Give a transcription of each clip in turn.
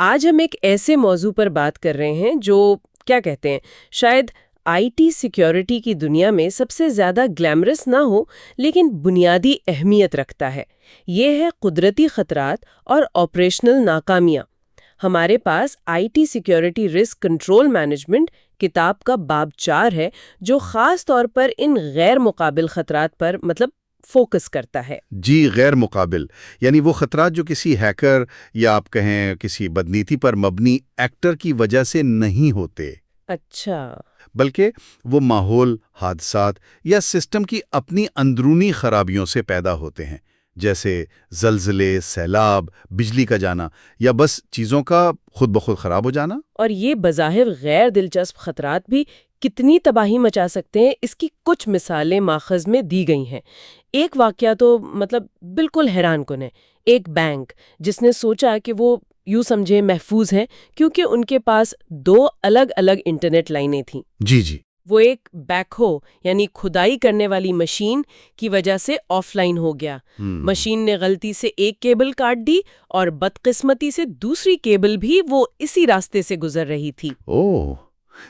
آج ہم ایک ایسے موضوع پر بات کر رہے ہیں جو کیا کہتے ہیں شاید آئی ٹی سیکیورٹی کی دنیا میں سب سے زیادہ گلیمرس نہ ہو لیکن بنیادی اہمیت رکھتا ہے۔ یہ ہے قدرتی خطرات اور آپریشنل ناکامیاں۔ ہمارے پاس IT security risk control management کتاب کا باب 4 ہے جو خاص طور پر ان غیر مقابل خطرات پر فوکس کرتا ہے۔ جی، غیر مقابل یعنی وہ خطرات جو کسی ہیکر یا آپ کہیں کسی بدنیتی پر مبنی ایکٹر کی وجہ سے نہیں ہوتے، اچھا، بلکہ وہ ماحول، حادثات یا سسٹم کی اپنی اندرونی خرابیوں سے پیدا ہوتے ہیں، جیسے زلزلے، سیلاب، بجلی کا جانا یا بس چیزوں کا خود بخود خراب ہو جانا۔ اور یہ بظاہر غیر دلچسپ خطرات بھی کتنی تباہی مچا سکتے ہیں، اس کی کچھ مثالیں ماخذ میں دی گئی ہیں۔ ایک واقعہ تو بالکل حیران کن ہے۔ ایک بینک جس نے سوچا کہ وہ یوں سمجھے محفوظ ہیں کیونکہ ان کے پاس 2 الگ الگ انٹرنیٹ لائنیں تھیں۔ جی وہ ایک بیک ہو یعنی کھدائی کرنے والی مشین کی وجہ سے آف لائن ہو گیا۔ مشین نے غلطی سے ایک کیبل کاٹ دی اور بدقسمتی سے دوسری کیبل بھی وہ اسی راستے سے گزر رہی تھی۔ اوہ،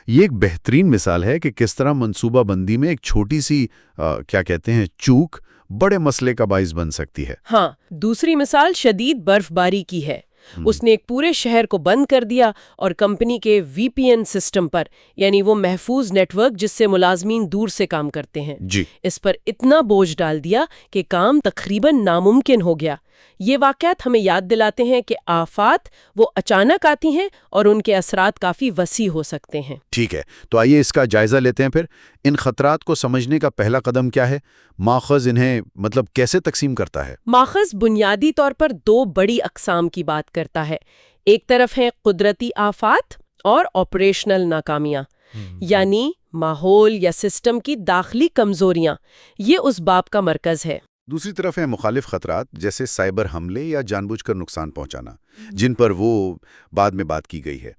یہ ایک بہترین مثال ہے کہ کس طرح منصوبہ بندی میں ایک چھوٹی سی کیا کہتے ہیں چوک بڑے مسئلے کا باعث بن سکتی ہے۔ ہاں، دوسری مثال شدید برف باری کی ہے۔ اس نے ایک پورے شہر کو بند کر دیا اور کمپنی کے وی پی این سسٹم پر، یعنی وہ محفوظ نیٹ ورک جس سے ملازمین دور سے کام کرتے ہیں، اس پر اتنا بوجھ ڈال دیا کہ کام تقریباً ناممکن ہو گیا۔ یہ واقعات ہمیں یاد دلاتے ہیں کہ آفات وہ اچانک آتی ہیں اور ان کے اثرات کافی وسیع ہو سکتے ہیں۔ ٹھیک ہے، تو آئیے اس کا جائزہ لیتے ہیں پھر۔ ان خطرات کو سمجھنے کا پہلا قدم کیا ہے؟ ماخذ انہیں کیسے تقسیم کرتا ہے؟ ماخذ بنیادی طور پر 2 بڑی اقسام کی بات کرتا ہے۔ ایک طرف ہیں قدرتی آفات اور آپریشنل ناکامیاں، یعنی ماحول یا سسٹم کی داخلی کمزوریاں۔ یہ اس باب کا مرکز ہے۔ دوسری طرف ہیں مخالف خطرات جیسے سائبر حملے یا جان بوجھ کر نقصان پہنچانا، جن پر وہ بعد میں بات کی گئی ہے۔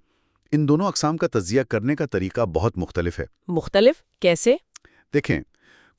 ان دونوں اقسام کا تجزیہ کرنے کا طریقہ بہت مختلف ہے۔ مختلف کیسے؟ دیکھیں،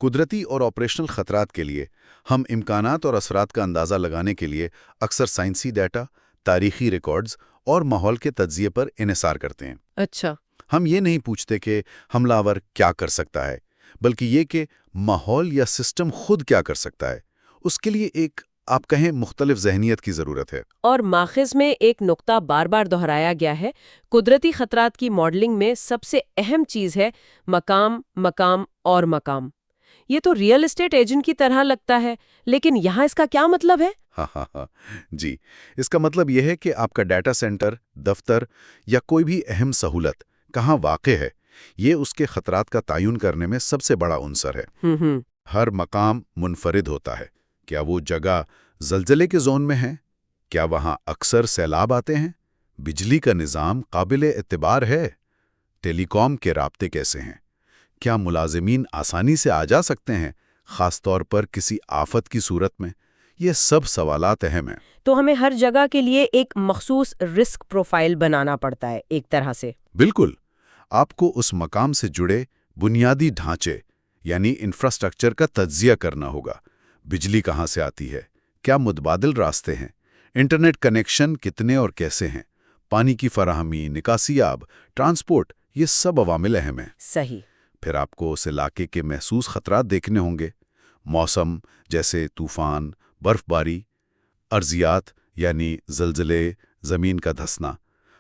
قدرتی اور آپریشنل خطرات کے لیے ہم امکانات اور اثرات کا اندازہ لگانے کے لیے اکثر سائنسی ڈیٹا، تاریخی ریکارڈز اور ماحول کے تجزیے پر انحصار کرتے ہیں۔ اچھا، ہم یہ نہیں پوچھتے کہ حملہ آور کیا کر سکتا ہے، بلکہ یہ کہ ماحول یا سسٹم خود کیا کر سکتا ہے۔ اس کے لیے ایک آپ کہیں مختلف ذہنیت کی ضرورت ہے۔ اور ماخذ میں ایک نقطہ بار بار دہرایا گیا ہے، قدرتی خطرات کی ماڈلنگ میں سب سے اہم چیز ہے مقام، مقام اور مقام۔ یہ تو ریئل اسٹیٹ ایجنٹ کی طرح لگتا ہے، لیکن یہاں اس کا کیا مطلب ہے؟ ہاں جی، اس کا مطلب یہ ہے کہ آپ کا ڈیٹا سینٹر، دفتر یا کوئی بھی اہم سہولت کہاں واقع ہے، یہ اس کے خطرات کا تعین کرنے میں سب سے بڑا عنصر ہے۔ ہر مقام منفرد ہوتا ہے۔ کیا وہ جگہ زلزلے کے زون میں ہے؟ کیا وہاں اکثر سیلاب آتے ہیں؟ بجلی کا نظام قابل اعتبار ہے؟ ٹیلی کام کے رابطے کیسے ہیں؟ کیا ملازمین آسانی سے آ جا سکتے ہیں، خاص طور پر کسی آفت کی صورت میں؟ یہ سب سوالات اہم ہیں۔ تو ہمیں ہر جگہ کے لیے ایک مخصوص رسک پروفائل بنانا پڑتا ہے ایک طرح سے۔ بالکل، آپ کو اس مقام سے جڑے بنیادی ڈھانچے یعنی انفراسٹرکچر کا تجزیہ کرنا ہوگا۔ بجلی کہاں سے آتی ہے؟ کیا متبادل راستے ہیں؟ انٹرنیٹ کنیکشن کتنے اور کیسے ہیں؟ پانی کی فراہمی، نکاسی آب، ٹرانسپورٹ، یہ سب عوامل اہم ہیں۔ صحیح۔ پھر آپ کو اس علاقے کے محسوس خطرات دیکھنے ہوں گے۔ موسم جیسے طوفان، برف باری، ارضیات یعنی زلزلے، زمین کا دھسنا،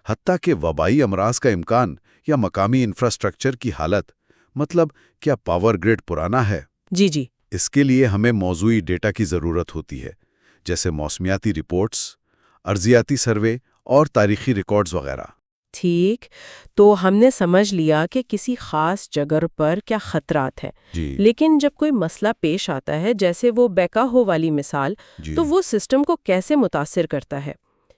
حتیٰ کہ وبائی امراض کا امکان یا مقامی انفراسٹرکچر کی حالت، کیا پاور گریڈ پرانا ہے؟ جی۔ اس کے لیے ہمیں موضوعی ڈیٹا کی ضرورت ہوتی ہے، جیسے موسمیاتی رپورٹس، ارضیاتی سروے اور تاریخی ریکارڈز وغیرہ۔ ٹھیک، تو ہم نے سمجھ لیا کہ کسی خاص جگہ پر کیا خطرات ہیں۔ لیکن جب کوئی مسئلہ پیش آتا ہے، جیسے وہ بیکہو والی مثال، تو وہ سسٹم کو کیسے متاثر کرتا ہے؟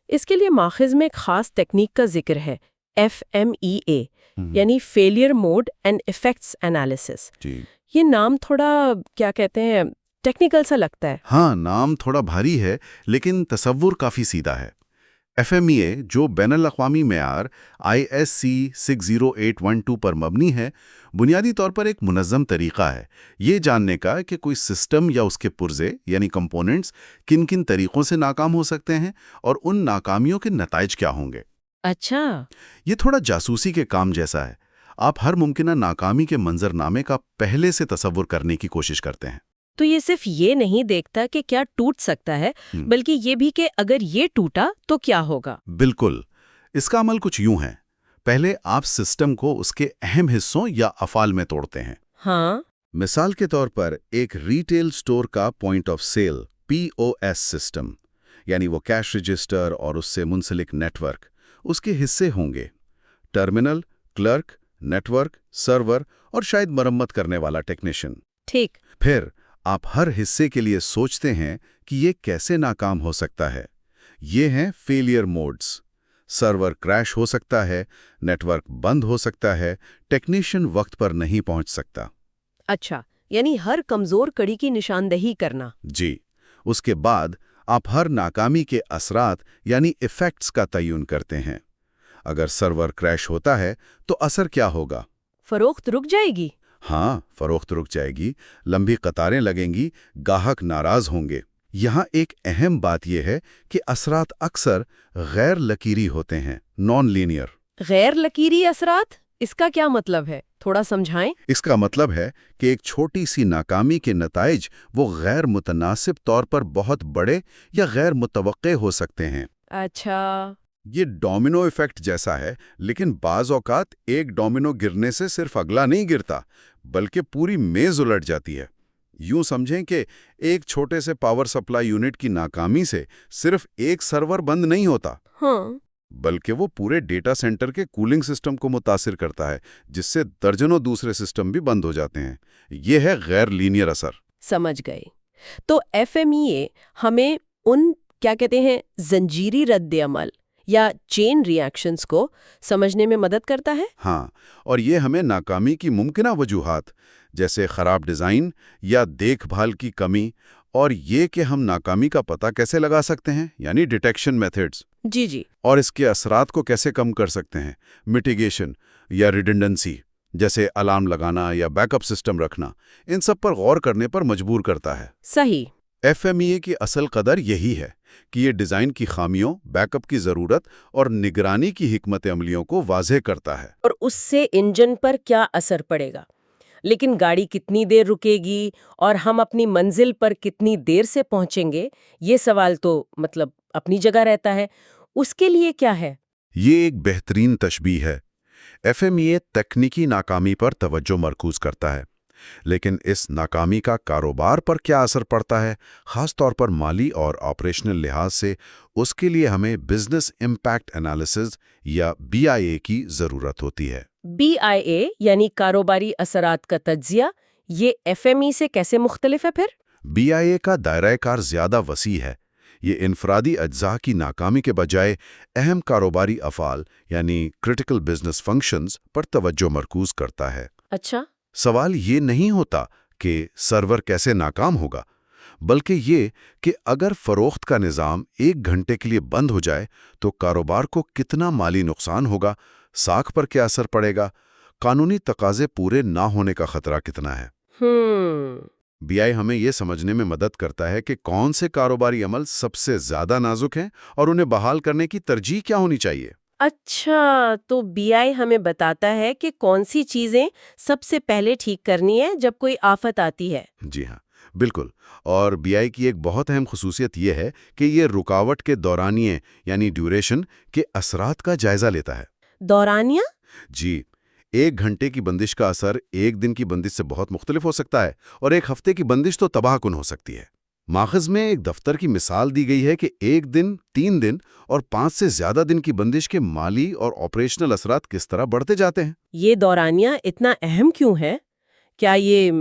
اس کے لیے ماخذ میں ایک خاص تکنیک کا ذکر ہے، FMEA، یعنی failure mode and effects analysis. یہ نام تھوڑا کیا کہتے ہیں ٹیکنیکل سا لگتا ہے۔ ہاں، نام تھوڑا بھاری ہے، لیکن تصور کافی سیدھا ہے۔ FMEA جو بین الاقوامی معیار ISC 60812 پر مبنی ہے، بنیادی طور پر ایک منظم طریقہ ہے یہ جاننے کا کہ کوئی سسٹم یا اس کے پرزے یعنی کمپوننٹس کن کن طریقوں سے ناکام ہو سکتے ہیں اور ان ناکامیوں کے نتائج کیا ہوں گے۔ اچھا، یہ تھوڑا جاسوسی کے کام جیسا ہے۔ آپ ہر ممکنہ ناکامی کے منظرنامے کا پہلے سے تصور کرنے کی کوشش کرتے ہیں۔ تو یہ صرف یہ نہیں دیکھتا کہ کیا ٹوٹ سکتا ہے، بلکہ یہ بھی کہ اگر یہ ٹوٹا تو کیا ہوگا۔ بالکل، اس کا عمل کچھ یوں ہے۔ پہلے آپ سسٹم کو اس کے اہم حصوں یا افعال میں توڑتے ہیں۔ ہاں، مثال کے طور پر ایک ریٹیل سٹور کا point of sale POS system, یعنی وہ کیش رجسٹر اور اس سے منسلک نیٹ ورک، اس کے حصے ہوں گے: ٹرمینل، کلرک، نیٹ ورک، سرور اور شاید مرمت کرنے والا ٹیکنیشین۔ ٹھیک، پھر آپ ہر حصے کے لیے سوچتے ہیں کہ یہ کیسے ناکام ہو سکتا ہے۔ یہ ہیں فیلئر موڈز۔ سرور کریش ہو سکتا ہے، نیٹ ورک بند ہو سکتا ہے، ٹیکنیشین وقت پر نہیں پہنچ سکتا۔ اچھا، یعنی ہر کمزور کڑی کی نشاندہی کرنا۔ جی، اس کے بعد آپ ہر ناکامی کے اثرات یعنی ایفیکٹس کا تعین کرتے ہیں۔ اگر سرور کریش ہوتا ہے تو اثر کیا ہوگا؟ فروخت رک جائے گی؟ ہاں، فروخت رک جائے گی، لمبی قطاریں لگیں گی، گاہک ناراض ہوں گے۔ یہاں ایک اہم بات یہ ہے کہ اثرات اکثر غیر لکیری ہوتے ہیں، نان لینئر۔ غیر لکیری اثرات؟ اس کا کیا مطلب ہے؟ تھوڑا سمجھائیں۔ اس کا مطلب ہے کہ ایک چھوٹی سی ناکامی کے نتائج وہ غیر متناسب طور پر بہت بڑے یا غیر متوقع ہو سکتے ہیں۔ اچھا، یہ ڈومینو ایفیکٹ جیسا ہے، لیکن بعض اوقات ایک ڈومینو گرنے سے صرف اگلا نہیں گرتا، بلکہ پوری میز الٹ جاتی ہے۔ یوں سمجھیں کہ ایک چھوٹے سے پاور سپلائی یونٹ کی ناکامی سے صرف ایک سرور بند نہیں ہوتا، ہاں، بلکہ وہ پورے ڈیٹا سینٹر کے کولنگ سسٹم کو متاثر کرتا ہے، جس سے درجنوں دوسرے سسٹم بھی بند ہو جاتے ہیں۔ یہ ہے غیر لینئر اثر۔ سمجھ گئے۔ تو FMEA ہمیں ان کیا کہتے ہیں زنجیری رد عمل یا چین ری ایکشنز کو سمجھنے میں مدد کرتا ہے؟ ہاں، اور یہ ہمیں ناکامی کی ممکنہ وجوہات جیسے خراب ڈیزائن یا دیکھ بھال کی کمی، اور یہ کہ ہم ناکامی کا پتہ کیسے لگا سکتے ہیں، یعنی ڈیٹیکشن میتھڈز، جی، اور اس کے اثرات کو کیسے کم کر سکتے ہیں، میٹیگیشن یا ریڈنڈنسی جیسے الارم لگانا یا بیک اپ سسٹم رکھنا، ان سب پر غور کرنے پر مجبور کرتا ہے۔ صحیح۔ FMEA کی اصل قدر یہی ہے کہ یہ ڈیزائن کی خامیوں، بیک اپ کی ضرورت اور نگرانی کی حکمت عملیوں کو واضح کرتا ہے۔ اور اس سے انجن پر کیا اثر پڑے گا؟ لیکن گاڑی کتنی دیر رکے گی اور ہم اپنی منزل پر کتنی دیر سے پہنچیں گے، یہ سوال تو اپنی جگہ رہتا ہے۔ اس کے لیے کیا ہے؟ یہ ایک بہترین تشبیہ ہے۔ FMEA تکنیکی ناکامی پر توجہ مرکوز کرتا ہے، لیکن اس ناکامی کا کاروبار پر کیا اثر پڑتا ہے، خاص طور پر مالی اور آپریشنل لحاظ سے، اس کے لیے ہمیں بزنس امپیکٹ انالیسز یا BIA کی ضرورت ہوتی ہے۔ BIA یعنی کاروباری اثرات کا تجزیہ، یہ FME سے کیسے مختلف ہے پھر؟ BIA کا دائرہ کار زیادہ وسیع ہے۔ یہ انفرادی اجزاء کی ناکامی کے بجائے اہم کاروباری افعال یعنی کرٹیکل بزنس فنکشنز پر توجہ مرکوز کرتا ہے۔ اچھا، سوال یہ نہیں ہوتا کہ سرور کیسے ناکام ہوگا، بلکہ یہ کہ اگر فروخت کا نظام 1 گھنٹے کے لیے بند ہو جائے تو کاروبار کو کتنا مالی نقصان ہوگا، ساکھ پر کیا اثر پڑے گا، قانونی تقاضے پورے نہ ہونے کا خطرہ کتنا ہے۔ BI ہمیں یہ سمجھنے میں مدد کرتا ہے کہ کون سے کاروباری عمل سب سے زیادہ نازک ہیں اور انہیں بحال کرنے کی ترجیح کیا ہونی چاہیے۔ اچھا، تو BI ہمیں بتاتا ہے کہ کون سی چیزیں سب سے پہلے ٹھیک کرنی ہے جب کوئی آفت آتی ہے۔ جی ہاں، بالکل۔ اور BI کی ایک بہت اہم خصوصیت یہ ہے کہ یہ رکاوٹ کے دورانیے یعنی ڈیوریشن کے اثرات کا جائزہ لیتا ہے۔ دورانیہ؟ جی، 1 گھنٹے کی بندش کا اثر 1 دن کی بندش سے بہت مختلف ہو سکتا ہے، اور 1 ہفتے کی بندش تو تباہ کن ہو سکتی ہے۔ ماخذ میں ایک دفتر کی مثال دی گئی ہے کہ 1 دن، 3 دن اور 5 سے زیادہ دن کی بندش کے مالی اور آپریشنل اثرات کس طرح بڑھتے جاتے ہیں۔ یہ دورانیہ اتنا اہم کیوں ہے؟ کیا یہ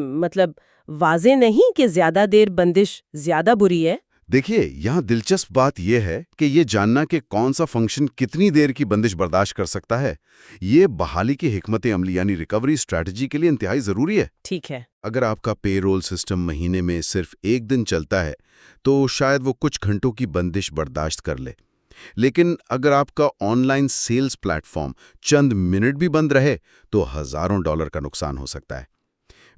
واضح نہیں کہ زیادہ دیر بندش زیادہ بری ہے؟ دیکھیے، یہاں دلچسپ بات یہ ہے کہ یہ جاننا کہ کون سا فنکشن کتنی دیر کی بندش برداشت کر سکتا ہے، یہ بحالی کی حکمت عملی یعنی ریکوری اسٹریٹجی کے لیے انتہائی ضروری ہے۔ ٹھیک ہے۔ اگر آپ کا پے رول سسٹم مہینے میں صرف 1 دن چلتا ہے تو شاید وہ کچھ گھنٹوں کی بندش برداشت کر لے، لیکن اگر آپ کا online sales platform چند منٹ بھی بند رہے تو ہزاروں ڈالر کا نقصان ہو سکتا ہے۔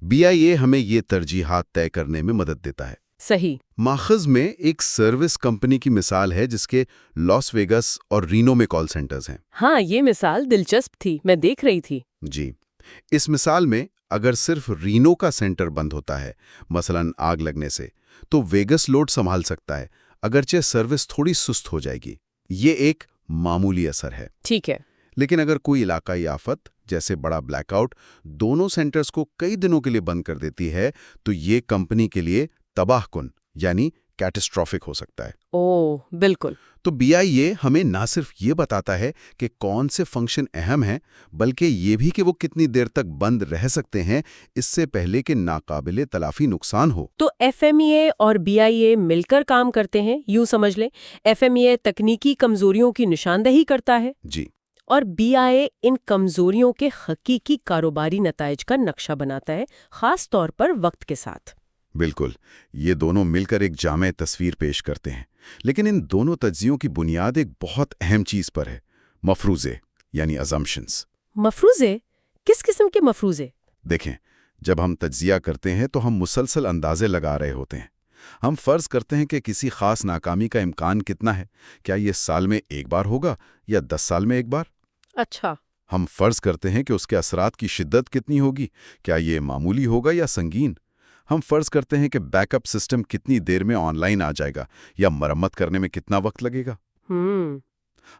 BIA ہمیں یہ ترجیحات طے کرنے میں مدد دیتا ہے۔ صحیح. ماخذ میں ایک سروس کمپنی کی مثال ہے جس کے لاس ویگس اور رینو میں کال سینٹرز ہیں. ہاں، یہ مثال دلچسپ تھی، میں دیکھ رہی تھی. جی، اس مثال میں اگر صرف رینو کا سینٹر بند ہوتا ہے، مثلا آگ لگنے سے، تو ویگس لوڈ سنبھال سکتا ہے، اگرچہ سروس تھوڑی سست ہو جائے گی. یہ ایک معمولی اثر ہے. ٹھیک ہے. لیکن اگر کوئی علاقائی آفت جیسے بڑا بلیک آؤٹ دونوں سینٹرز کو کئی دنوں کے لیے بند کر دیتی ہے تو یہ کمپنی کے لیے تباہ کن یعنی کیٹاسٹرافک ہو سکتا ہے. اوہ، بالکل. تو BIA ہمیں نہ صرف یہ بتاتا ہے کہ کون سے فنکشن اہم ہیں بلکہ یہ بھی کہ وہ کتنی دیر تک بند رہ سکتے ہیں اس سے پہلے کہ ناقابل تلافی نقصان ہو. تو FMEA اور BIA مل کر کام کرتے ہیں، یوں سمجھ لیں. FMEA تکنیکی کمزوریوں کی نشاندہی کرتا ہے جی، اور BIA ان کمزوریوں کے حقیقی کاروباری نتائج کا نقشہ بناتا ہے، خاص طور پر وقت کے ساتھ. بالکل. یہ دونوں مل کر ایک جامع تصویر پیش کرتے ہیں. لیکن ان دونوں تجزیوں کی بنیاد ایک بہت اہم چیز پر ہے، مفروضے یعنی ازمپشنز. مفروضے؟ کس قسم کے مفروضے؟ دیکھیں، جب ہم تجزیہ کرتے ہیں تو ہم مسلسل اندازے لگا رہے ہوتے ہیں. ہم فرض کرتے ہیں کہ کسی خاص ناکامی کا امکان کتنا ہے. کیا یہ سال میں ایک بار ہوگا یا 10 سال میں ایک بار؟ اچھا. ہم فرض کرتے ہیں کہ اس کے اثرات کی شدت کتنی ہوگی. کیا یہ معمولی ہوگا یا سنگین؟ ہم فرض کرتے ہیں کہ بیک اپ سسٹم کتنی دیر میں آن لائن آ جائے گا یا مرمت کرنے میں کتنا وقت لگے گا.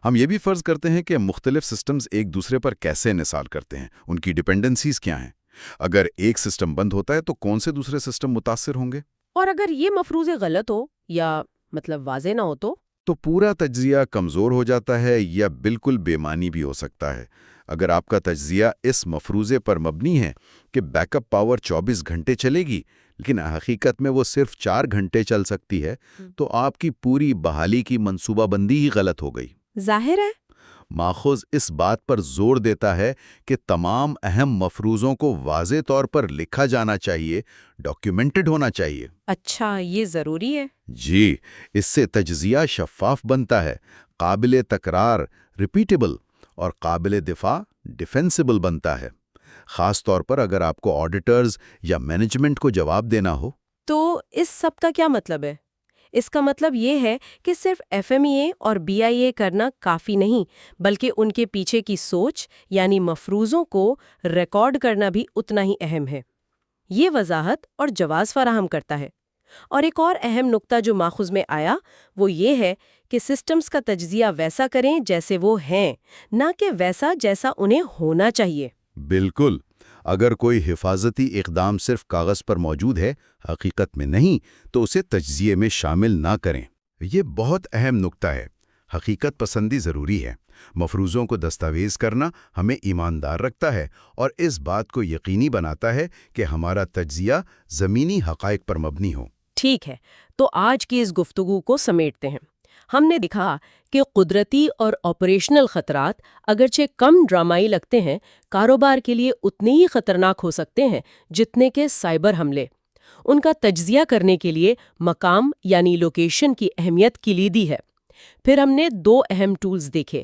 ہم یہ بھی فرض کرتے ہیں کہ مختلف سسٹمز ایک دوسرے پر کیسے انحصار کرتے ہیں، ان کی ڈیپینڈنسیز کیا ہیں. اگر ایک سسٹم بند ہوتا ہے تو کون سے دوسرے سسٹم متاثر ہوں گے؟ اور اگر یہ مفروضے غلط ہو یا واضح نہ ہو تو پورا تجزیہ کمزور ہو جاتا ہے یا بالکل بے معنی بھی ہو سکتا ہے. اگر آپ کا تجزیہ اس مفروضے پر مبنی ہے کہ بیک اپ پاور 24 گھنٹے چلے گی لیکن حقیقت میں وہ صرف 4 گھنٹے چل سکتی ہے تو آپ کی پوری بحالی کی منصوبہ بندی ہی غلط ہو گئی. ظاہر ہے. ماخذ اس بات پر زور دیتا ہے کہ تمام اہم مفروضوں کو واضح طور پر لکھا جانا چاہیے، ڈاکیومنٹڈ ہونا چاہیے. اچھا، یہ ضروری ہے. جی، اس سے تجزیہ شفاف بنتا ہے، قابل تکرار ریپیٹیبل اور قابل دفاع ڈیفینسیبل بنتا ہے، خاص طور پر اگر آپ کو آڈیٹرز یا مینجمنٹ کو جواب دینا ہو. تو اس سب کا کیا مطلب ہے؟ اس کا مطلب یہ ہے کہ صرف FMEA اور BIA کرنا کافی نہیں، بلکہ ان کے پیچھے کی سوچ یعنی مفروضوں کو ریکارڈ کرنا بھی اتنا ہی اہم ہے. یہ وضاحت اور جواز فراہم کرتا ہے. اور ایک اور اہم نقطہ جو ماخذ میں آیا وہ یہ ہے کہ سسٹمز کا تجزیہ ویسا کریں جیسے وہ ہیں، نہ کہ ویسا جیسا انہیں ہونا چاہیے. بالکل. اگر کوئی حفاظتی اقدام صرف کاغذ پر موجود ہے، حقیقت میں نہیں، تو اسے تجزیے میں شامل نہ کریں. یہ بہت اہم نقطہ ہے. حقیقت پسندی ضروری ہے. مفروضوں کو دستاویز کرنا ہمیں ایماندار رکھتا ہے اور اس بات کو یقینی بناتا ہے کہ ہمارا تجزیہ زمینی حقائق پر مبنی ہو. ٹھیک ہے، تو آج کی اس گفتگو کو سمیٹتے ہیں. ہم نے دکھا کہ قدرتی اور آپریشنل خطرات اگرچہ کم ڈرامائی لگتے ہیں، کاروبار کے لیے اتنے ہی خطرناک ہو سکتے ہیں جتنے کہ سائبر حملے. ان کا تجزیہ کرنے کے لیے مقام یعنی لوکیشن کی اہمیت کلیدی ہے. پھر ہم نے 2 اہم ٹولز دیکھے،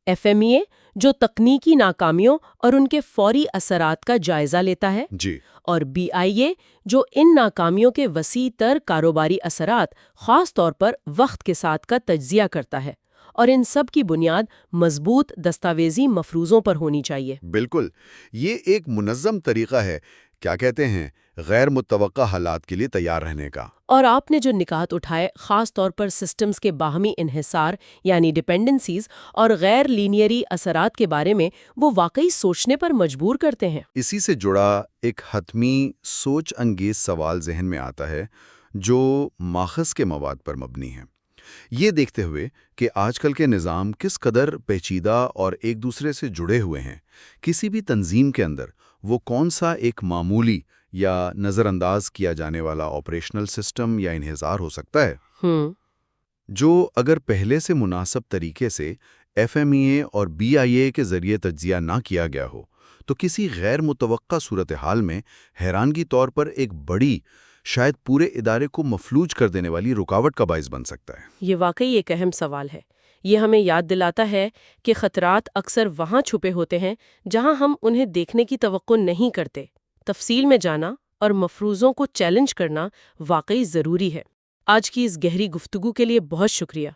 FMEA جو تکنیکی ناکامیوں اور ان کے فوری اثرات کا جائزہ لیتا ہے، جی، اور BIA جو ان ناکامیوں کے وسیع تر کاروباری اثرات خاص طور پر وقت کے ساتھ کا تجزیہ کرتا ہے. اور ان سب کی بنیاد مضبوط دستاویزی مفروضوں پر ہونی چاہیے. بالکل. یہ ایک منظم طریقہ ہے، کیا کہتے ہیں، غیر متوقع حالات کے لیے تیار رہنے کا. اور آپ نے جو نکات اٹھائے خاص طور پر سسٹمز کے باہمی انحصار یعنی ڈیپینڈنسیز اور غیر لینیری اثرات کے بارے میں، وہ واقعی سوچنے پر مجبور کرتے ہیں. اسی سے جڑا ایک حتمی سوچ انگیز سوال ذہن میں آتا ہے جو ماخذ کے مواد پر مبنی ہے. یہ دیکھتے ہوئے کہ آج کل کے نظام کس قدر پیچیدہ اور ایک دوسرے سے جڑے ہوئے ہیں، کسی بھی تنظیم کے اندر وہ کون سا ایک معمولی یا نظر انداز کیا جانے والا آپریشنل سسٹم یا انحصار ہو سکتا ہے جو اگر پہلے سے مناسب طریقے سے FMEA اور BIA کے ذریعے تجزیہ نہ کیا گیا ہو تو کسی غیر متوقع صورتحال میں حیرانگی طور پر ایک بڑی، شاید پورے ادارے کو مفلوج کر دینے والی رکاوٹ کا باعث بن سکتا ہے. یہ واقعی ایک اہم سوال ہے. یہ ہمیں یاد دلاتا ہے کہ خطرات اکثر وہاں چھپے ہوتے ہیں جہاں ہم انہیں دیکھنے کی توقع نہیں کرتے. تفصیل میں جانا اور مفروضوں کو چیلنج کرنا واقعی ضروری ہے۔ آج کی اس گہری گفتگو کے لیے بہت شکریہ۔